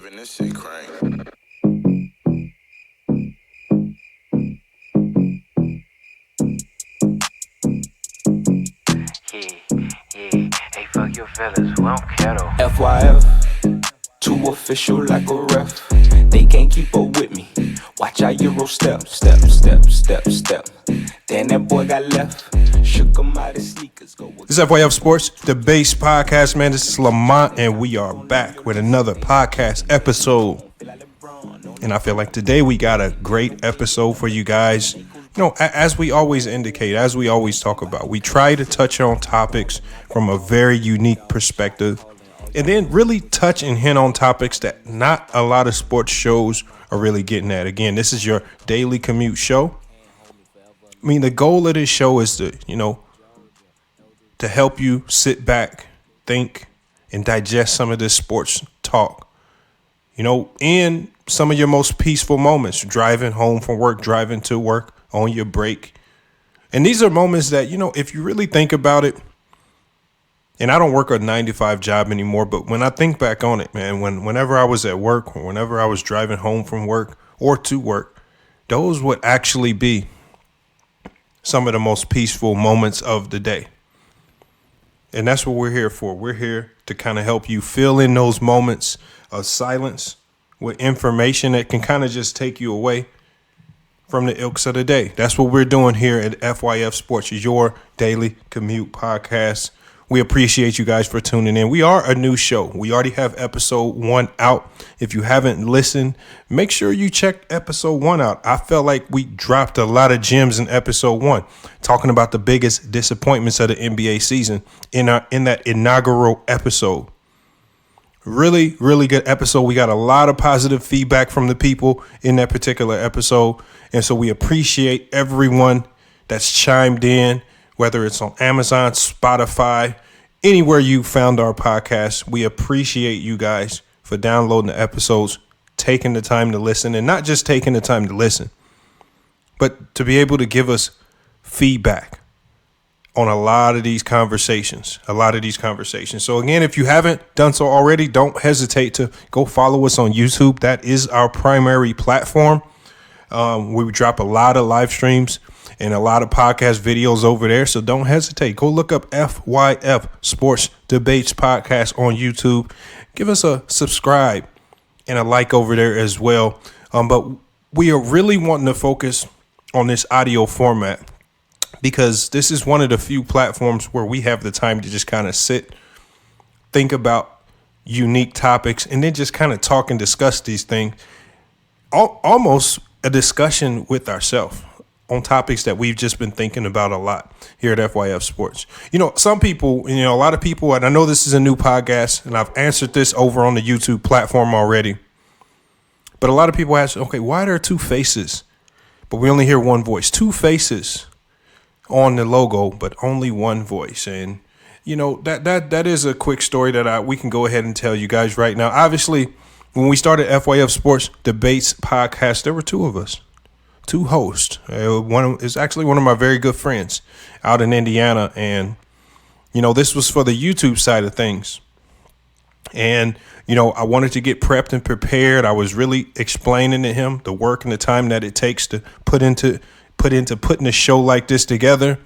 Even this shit crank. Yeah, hey, fuck your fellas, we don't care though. FYF, too official like a ref. They can't keep up with me. Watch how Euro step, step, step, step, step. Then that boy got left. Shook him out his sneakers. This is FYF Sports, the Base Podcast, man. This is Lamont, and we are back with another podcast episode. And I feel like today we got a great episode for you guys. You know, as we always indicate, as we always talk about, we try to touch on topics from a very unique perspective, and then really touch and hint on topics that not a lot of sports shows are really getting at. Again, this is your daily commute show. I mean, the goal of this show is to help you sit back, think, and digest some of this sports talk. You know, in some of your most peaceful moments, driving home from work, driving to work, on your break. And these are moments that, you know, if you really think about it, and I don't work a 9-to-5 job anymore, but when I think back on it, man, whenever I was at work or whenever I was driving home from work or to work, those would actually be some of the most peaceful moments of the day. And that's what we're here for. We're here to kind of help you fill in those moments of silence with information that can kind of just take you away from the ilks of the day. That's what we're doing here at FYF Sports, your daily commute podcast. We appreciate you guys for tuning in. We are a new show. We already have episode 1 out. If you haven't listened, make sure you check episode 1 out. I felt like we dropped a lot of gems in episode 1, talking about the biggest disappointments of the NBA season in that inaugural episode. Really, really good episode. We got a lot of positive feedback from the people in that particular episode. And so we appreciate everyone that's chimed in, whether it's on Amazon, Spotify, anywhere you found our podcast. We appreciate you guys for downloading the episodes, taking the time to listen, and not just taking the time to listen, but to be able to give us feedback on a lot of these conversations. So again, if you haven't done so already, don't hesitate to go follow us on YouTube. That is our primary platform. We drop a lot of live streams and a lot of podcast videos over there. So don't hesitate. Go look up FYF Sports Debates Podcast on YouTube. Give us a subscribe and a like over there as well. But we are really wanting to focus on this audio format, because this is one of the few platforms where we have the time to just kind of sit, think about unique topics, and then just kind of talk and discuss these things. Almost a discussion with ourselves on topics that we've just been thinking about a lot here at FYF Sports. You know, some people, a lot of people, and I know this is a new podcast, and I've answered this over on the YouTube platform already, but a lot of people ask, okay, why are there two faces, but we only hear one voice? Two faces on the logo, but only one voice. And that is a quick story that we can go ahead and tell you guys right now. Obviously, when we started FYF Sports Debates Podcast, there were two of us, two hosts. One is actually one of my very good friends out in Indiana, and this was for the YouTube side of things. And I wanted to get prepped and prepared. I was really explaining to him the work and the time that it takes to put into putting a show like this together.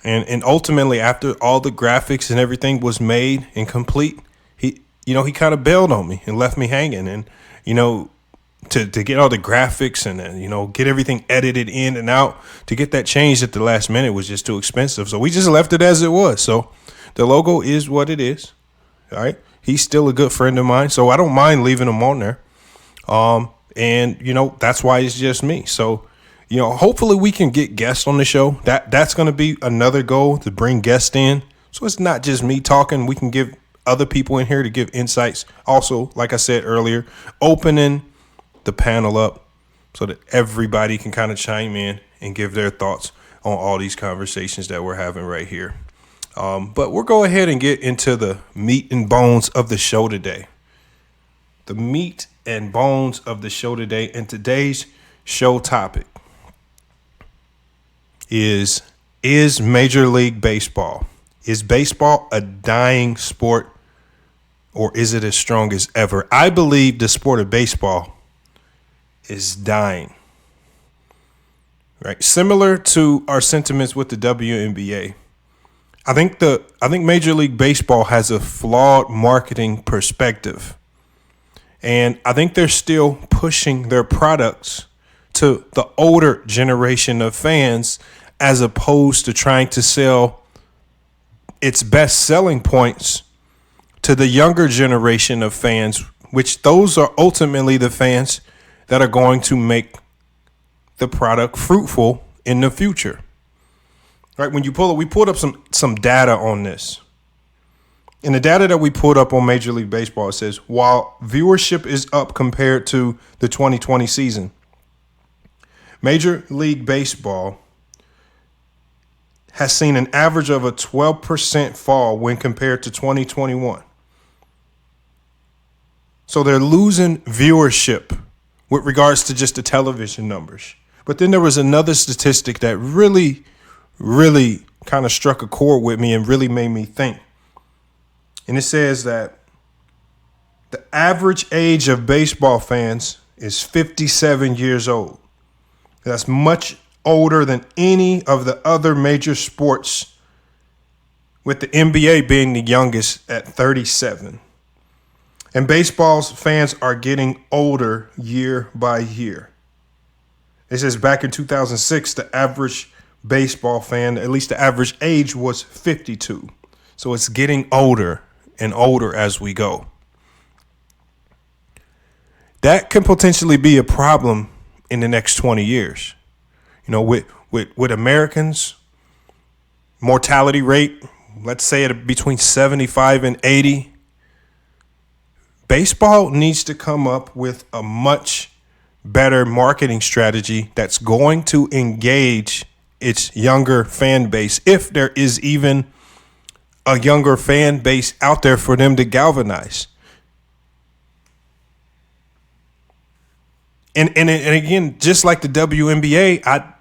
And ultimately, after all the graphics and everything was made and complete, he kind of bailed on me and left me hanging. And, to get all the graphics and, get everything edited in and out, to get that changed at the last minute was just too expensive. So we just left it as it was. So the logo is what it is. All right. He's still a good friend of mine, so I don't mind leaving him on there. And that's why it's just me. So, hopefully we can get guests on the show. That's going to be another goal, to bring guests in. So it's not just me talking. We can give other people in here to give insights. Also, like I said earlier, opening the panel up so that everybody can kind of chime in and give their thoughts on all these conversations that we're having right here. But we'll go ahead and get into the meat and bones of the show today. The meat and bones of the show today. And today's show topic is Major League Baseball. Is baseball a dying sport, or is it as strong as ever? I believe the sport of baseball is dying. Right? Similar to our sentiments with the WNBA. I think Major League Baseball has a flawed marketing perspective. And I think they're still pushing their products to the older generation of fans as opposed to trying to sell its best selling points to the younger generation of fans, which those are ultimately the fans that are going to make the product fruitful in the future. Right? When you we pulled up some data on this. And the data that we pulled up on Major League Baseball, it says, while viewership is up compared to the 2020 season, Major League Baseball has seen an average of a 12% fall when compared to 2021. So they're losing viewership with regards to just the television numbers. But then there was another statistic that really kind of struck a chord with me and really made me think. And it says that the average age of baseball fans is 57 years old. That's much older than any of the other major sports, with the NBA being the youngest at 37. And baseball's fans are getting older year by year. It says back in 2006, the average baseball fan, at least the average age, was 52. So it's getting older and older as we go. That can potentially be a problem in the next 20 years. You know, with Americans, mortality rate, let's say at between 75 and 80, baseball needs to come up with a much better marketing strategy that's going to engage its younger fan base, if there is even a younger fan base out there for them to galvanize. And again, just like the WNBA,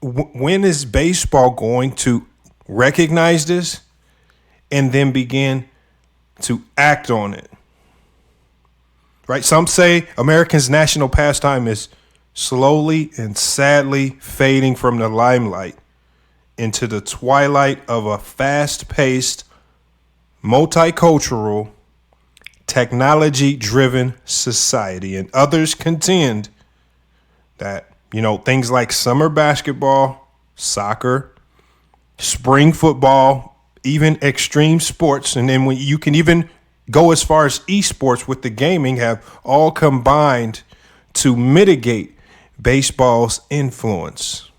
when is baseball going to recognize this and then begin to act on it? Right? Some say Americans' national pastime is slowly and sadly fading from the limelight into the twilight of a fast-paced, multicultural, technology-driven society. And others contend that, you know, things like summer basketball, soccer, spring football, even extreme sports, and then when you can even go as far as esports with the gaming, have all combined to mitigate baseball's influence.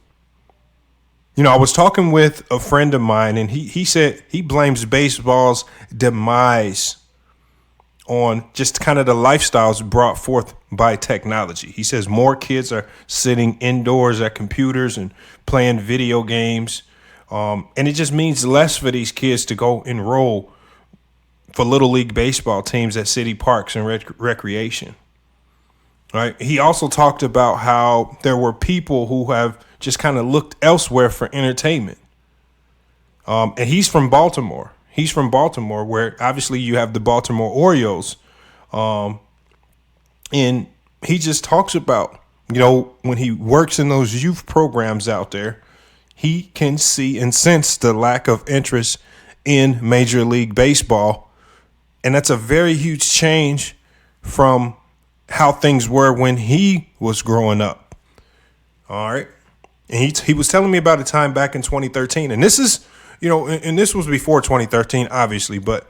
You know, I was talking with a friend of mine, and he said he blames baseball's demise on just kind of the lifestyles brought forth by technology. He says more kids are sitting indoors at computers and playing video games. And it just means less for these kids to go enroll for Little League baseball teams at city parks and recreation. Right. He also talked about how there were people who have just kind of looked elsewhere for entertainment. And he's from Baltimore. He's from Baltimore, where obviously you have the Baltimore Orioles. And he just talks about, you know, when he works in those youth programs out there, he can see and sense the lack of interest in Major League Baseball. And that's a very huge change from how things were when he was growing up. All right. And he was telling me about a time back in 2013. And this is, you know, and this was before 2013, obviously. But,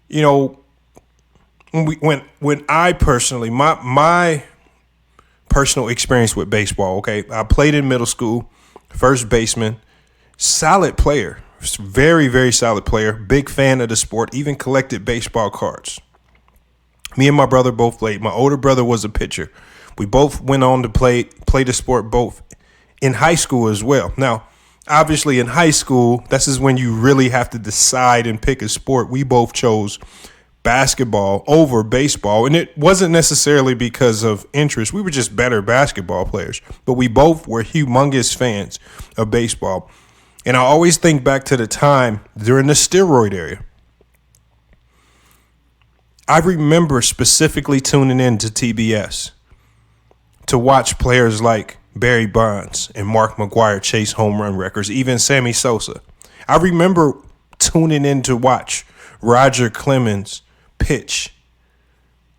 you know, when I personally, my personal experience with baseball, okay, I played in middle school, first baseman, solid player, very, very solid player, big fan of the sport, even collected baseball cards. Me and my brother both played. My older brother was a pitcher. We both went on to play the sport both in high school as well. Now, obviously in high school, this is when you really have to decide and pick a sport. We both chose basketball over baseball, and it wasn't necessarily because of interest. We were just better basketball players, but we both were humongous fans of baseball. And I always think back to the time during the steroid era. I remember specifically tuning in to TBS to watch players like Barry Bonds and Mark McGwire chase home run records, even Sammy Sosa. I remember tuning in to watch Roger Clemens pitch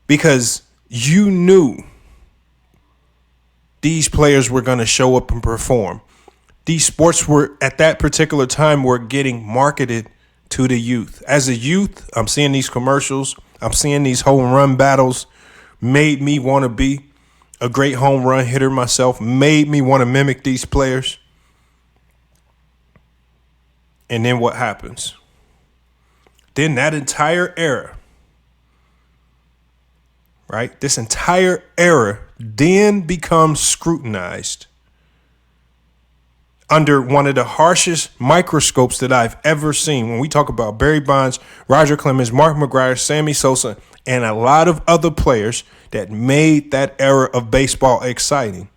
because you knew these players were going to show up and perform. These sports were, at that particular time, were getting marketed to the youth. As a youth, I'm seeing these commercials. I'm seeing these home run battles. Made me want to be a great home run hitter myself. Made me want to mimic these players. And then what happens? Then that entire era, right? This entire era then becomes scrutinized under one of the harshest microscopes that I've ever seen. When we talk about Barry Bonds, Roger Clemens, Mark McGwire, Sammy Sosa, and a lot of other players that made that era of baseball exciting,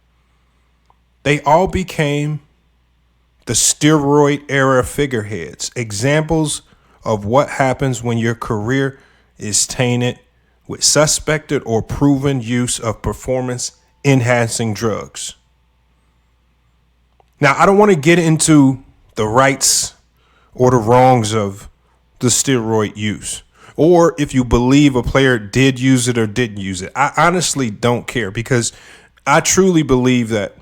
they all became the steroid era figureheads, examples of what happens when your career is tainted with suspected or proven use of performance-enhancing drugs. Now, I don't want to get into the rights or the wrongs of the steroid use, or if you believe a player did use it or didn't use it. I honestly don't care, because I truly believe that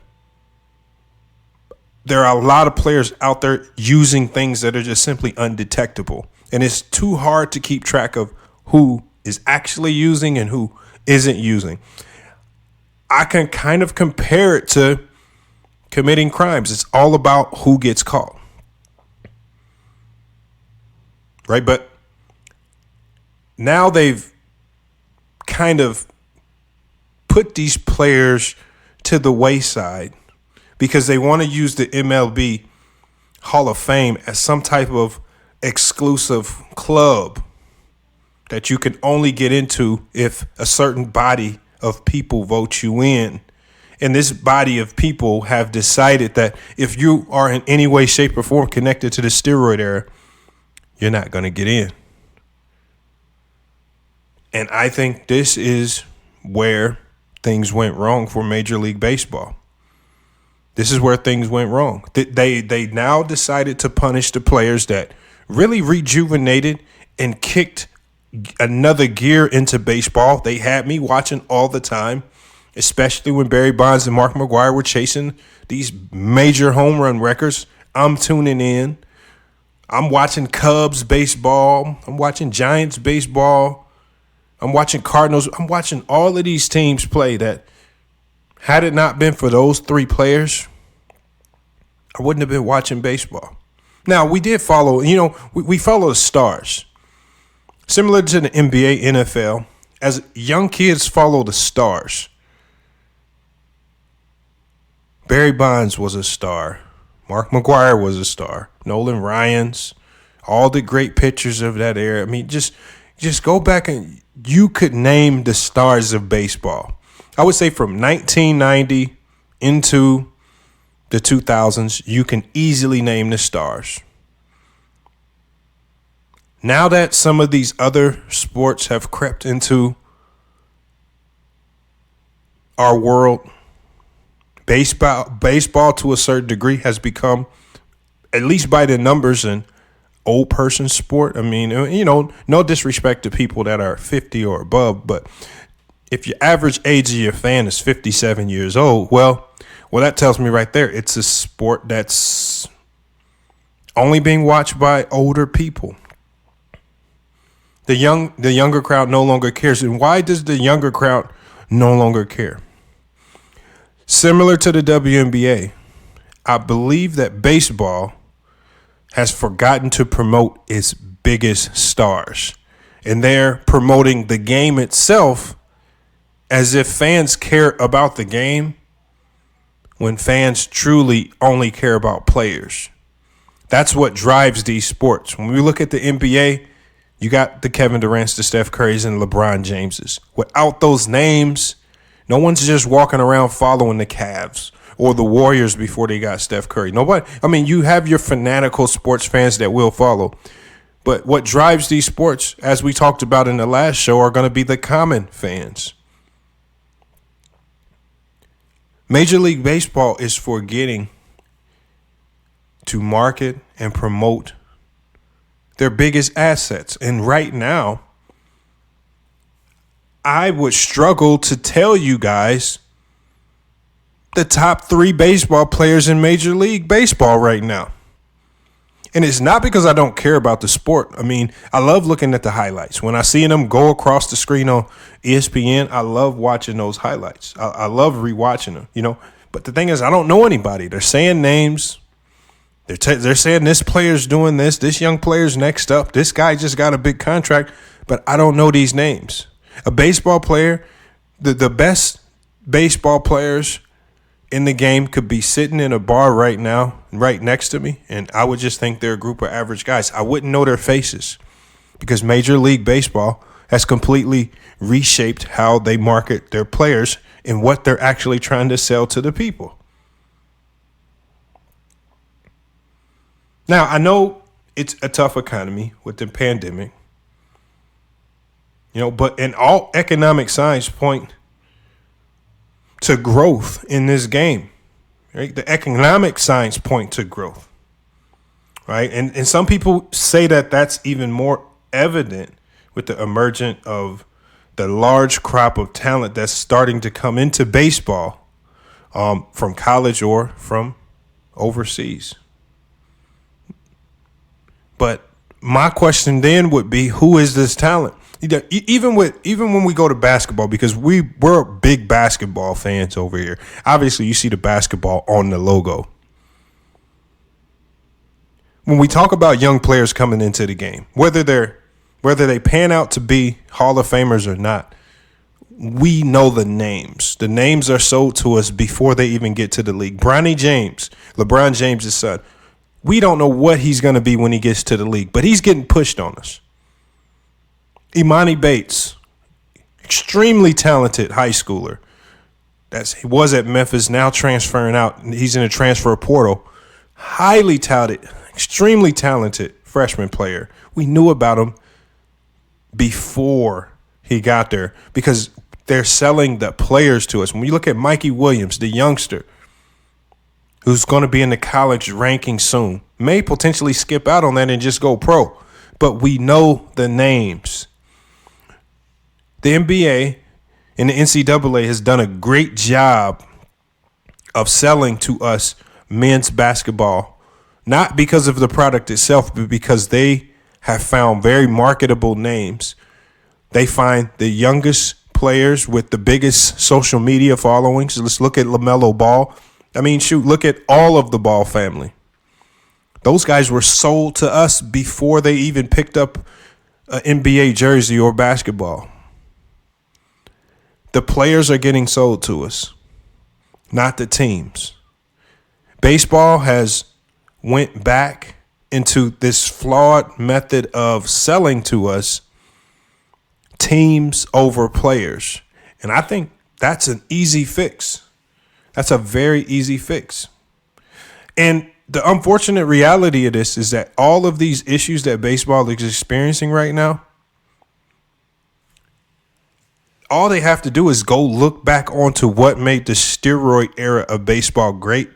there are a lot of players out there using things that are just simply undetectable. And it's too hard to keep track of who is actually using and who isn't using. I can kind of compare it to committing crimes. It's all about who gets caught. Right? But now they've kind of put these players to the wayside because they want to use the MLB Hall of Fame as some type of exclusive club that you can only get into if a certain body of people vote you in. And this body of people have decided that if you are in any way, shape, or form connected to the steroid era, you're not going to get in. And I think this is where things went wrong for Major League Baseball. This is where things went wrong. They now decided to punish the players that really rejuvenated and kicked another gear into baseball. They had me watching all the time, especially when Barry Bonds and Mark McGwire were chasing these major home run records. I'm tuning in. I'm watching Cubs baseball. I'm watching Giants baseball. I'm watching Cardinals. I'm watching all of these teams play that, had it not been for those three players, I wouldn't have been watching baseball. Now, we did follow, we follow the stars. Similar to the NBA, NFL, as young kids follow the stars. Barry Bonds was a star. Mark McGwire was a star. Nolan Ryan's, all the great pitchers of that era. I mean, just go back and you could name the stars of baseball. I would say from 1990 into the 2000s, you can easily name the stars. Now that some of these other sports have crept into our world, baseball to a certain degree has become, at least by the numbers, an old person sport. I mean, no disrespect to people that are 50 or above, but if your average age of your fan is 57 years old, well, that tells me right there, it's a sport that's only being watched by older people. The younger crowd no longer cares. And why does the younger crowd no longer care? Similar to the WNBA, I believe that baseball has forgotten to promote its biggest stars. And they're promoting the game itself as if fans care about the game when fans truly only care about players. That's what drives these sports. When we look at the NBA, you got the Kevin Durant's, the Steph Curry's, and LeBron James's. Without those names, no one's just walking around following the Cavs or the Warriors before they got Steph Curry. Nobody. I mean, you have your fanatical sports fans that will follow, But what drives these sports, as we talked about in the last show, are going to be the common fans. Major League Baseball is forgetting to market and promote their biggest assets. And right now, I would struggle to tell you guys the top 3 baseball players in Major League Baseball right now. And it's not because I don't care about the sport. I mean, I love looking at the highlights. When I see them go across the screen on ESPN, I love watching those highlights. I love rewatching them, you know. But the thing is, I don't know anybody. They're saying names. They're saying this player's doing this. This young player's next up. This guy just got a big contract. But I don't know these names. A baseball player, the best baseball players in the game could be sitting in a bar right now, right next to me, and I would just think they're a group of average guys. I wouldn't know their faces because Major League Baseball has completely reshaped how they market their players and what they're actually trying to sell to the people. Now, I know it's a tough economy with the pandemic, you know, but in all economic signs point to growth in this game, right? The economic signs point to growth, right? And some people say that that's even more evident with the emergence of the large crop of talent that's starting to come into baseball from college or from overseas. But my question then would be, who is this talent? Even when we go to basketball, because we're big basketball fans over here. Obviously, you see the basketball on the logo. When we talk about young players coming into the game, whether they pan out to be Hall of Famers or not, we know the names. The names are sold to us before they even get to the league. Bronny James, LeBron James' son. We don't know what he's going to be when he gets to the league, but he's getting pushed on us. Imani Bates, extremely talented high schooler. He was at Memphis, now transferring out. He's in a transfer portal. Highly touted, extremely talented freshman player. We knew about him before he got there because they're selling the players to us. When you look at Mikey Williams, the youngster, who's going to be in the college ranking soon, may potentially skip out on that and just go pro. But we know the names. The NBA and the NCAA has done a great job of selling to us men's basketball, not because of the product itself, but because they have found very marketable names. They find the youngest players with the biggest social media followings. Let's look at LaMelo Ball. I mean, look at all of the Ball family. Those guys were sold to us before they even picked up an NBA jersey or basketball. The players are getting sold to us, not the teams. Baseball has went back into this flawed method of selling to us teams over players. And I think that's an easy fix. That's a very easy fix. And the unfortunate reality of this is that all of these issues that baseball is experiencing right now, all they have to do is go look back onto what made the steroid era of baseball great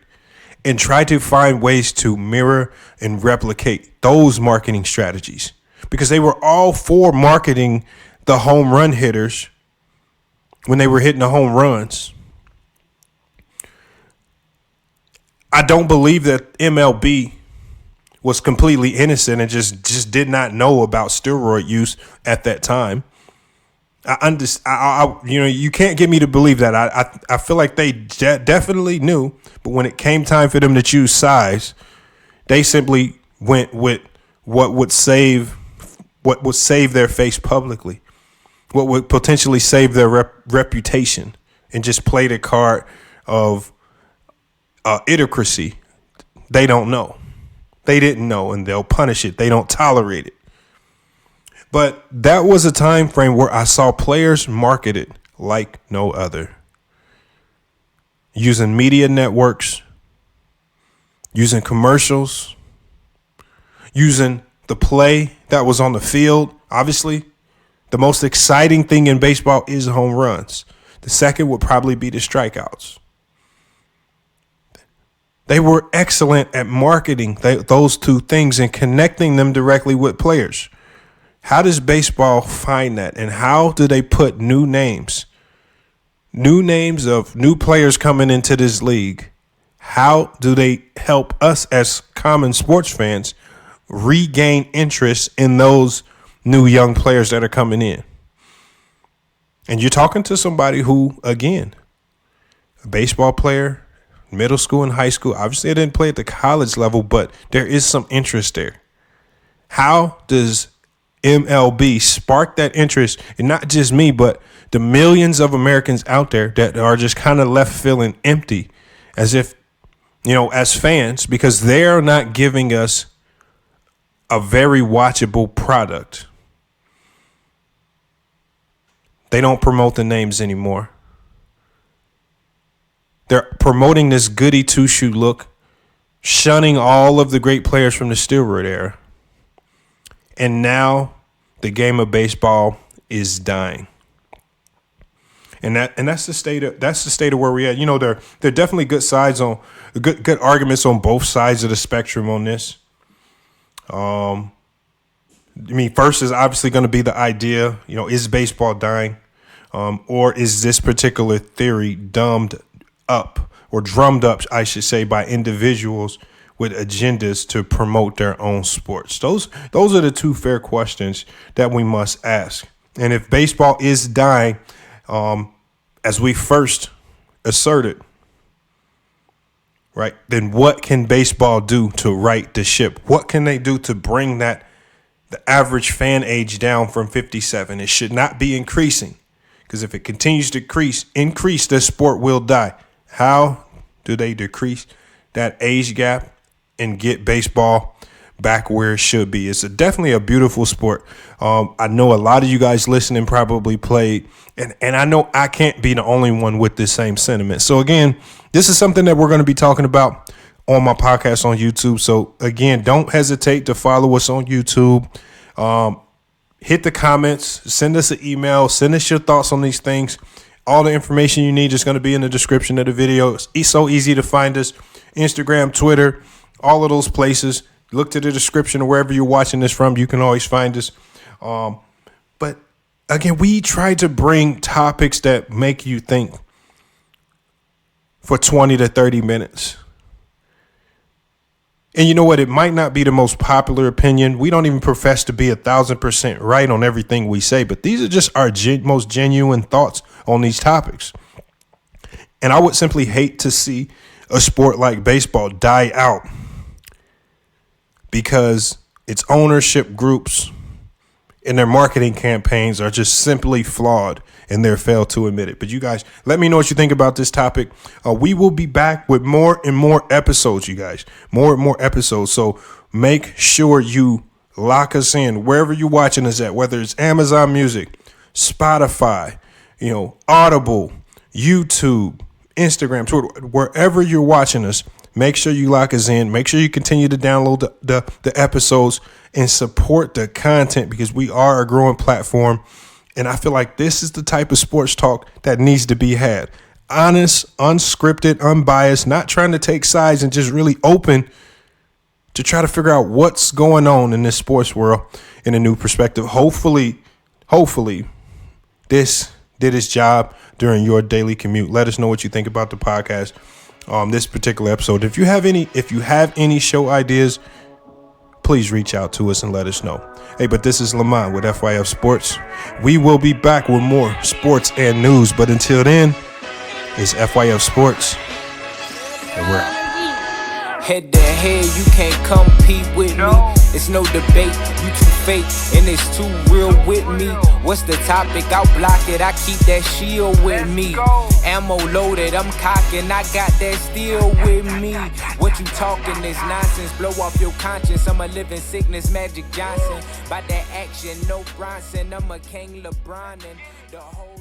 and try to find ways to mirror and replicate those marketing strategies, because they were all for marketing the home run hitters when they were hitting the home runs. I don't believe that MLB was completely innocent and just did not know about steroid use at that time. You can't get me to believe that. I feel like they definitely knew, but when it came time for them to choose size, they simply went with what would save their face publicly, what would potentially save their reputation, and just play the card of idiocy. They don't know. They didn't know, and they'll punish it. They don't tolerate it. But that was a time frame where I saw players marketed like no other, using media networks, using commercials, using the play that was on the field. Obviously, the most exciting thing in baseball is home runs. The second would probably be the strikeouts. They were excellent at marketing those two things and connecting them directly with players. How does baseball find that? And how do they put new names of new players coming into this league? How do they help us as common sports fans regain interest in those new young players that are coming in? And you're talking to somebody who, again, a baseball player, middle school and high school. Obviously, I didn't play at the college level, but there is some interest there. How does MLB spark that interest? And not just me, but the millions of Americans out there that are just kind of left feeling empty, as if, as fans, because they're not giving us a very watchable product. They don't promote the names anymore. They're promoting this goody two-shoe look, shunning all of the great players from the steroid era. And now the game of baseball is dying. And that's the state of where we're at. There are definitely good arguments on both sides of the spectrum on this. First is obviously going to be the idea, is baseball dying? Or is this particular theory drummed up, I should say, by individuals with agendas to promote their own sports? Those are the two fair questions that we must ask. And if baseball is dying, as we first asserted, right, then what can baseball do to right the ship? What can they do to bring the average fan age down from 57? It should not be increasing, because if it continues to increase, the sport will die. How do they decrease that age gap and get baseball back where it should be? It's definitely a beautiful sport. I know a lot of you guys listening probably played, and I know I can't be the only one with this same sentiment. So again, this is something that we're going to be talking about on my podcast on YouTube. So again, don't hesitate to follow us on YouTube. Hit the comments, send us an email, send us your thoughts on these things. All the information you need is going to be in the description of the video. It's so easy to find us. Instagram, Twitter, all of those places. Look to the description of wherever you're watching this from. You can always find us. But again, we try to bring topics that make you think for 20 to 30 minutes. And you know what? It might not be the most popular opinion. We don't even profess to be 1,000% right on everything we say, but these are just our most genuine thoughts on these topics. And I would simply hate to see a sport like baseball die out because its ownership groups and their marketing campaigns are just simply flawed, and they're failed to admit it. But you guys, let me know what you think about this topic. We will be back with more and more episodes, you guys. More and more episodes. So make sure you lock us in wherever you're watching us at, whether it's Amazon Music, Spotify, Audible, YouTube, Instagram, Twitter, wherever you're watching us. Make sure you lock us in. Make sure you continue to download the episodes and support the content, because we are a growing platform. And I feel like this is the type of sports talk that needs to be had. Honest, unscripted, unbiased, not trying to take sides, and just really open to try to figure out what's going on in this sports world in a new perspective. Hopefully this did its job during your daily commute. Let us know what you think about the podcast. This particular episode. If you have any show ideas, please reach out to us and let us know. Hey, but this is Lamont with FYF Sports. We will be back with more sports and news. But until then, it's FYF Sports, and we're out. Head to head, you can't compete with me. It's no debate, you too fake, and it's too real with me. What's the topic? I'll block it, I keep that shield with me. Ammo loaded, I'm cocking, I got that steel with me. What you talking is nonsense, blow off your conscience. I'm a living sickness, Magic Johnson. By that action, no Bronson, I'm a King Lebron, and the whole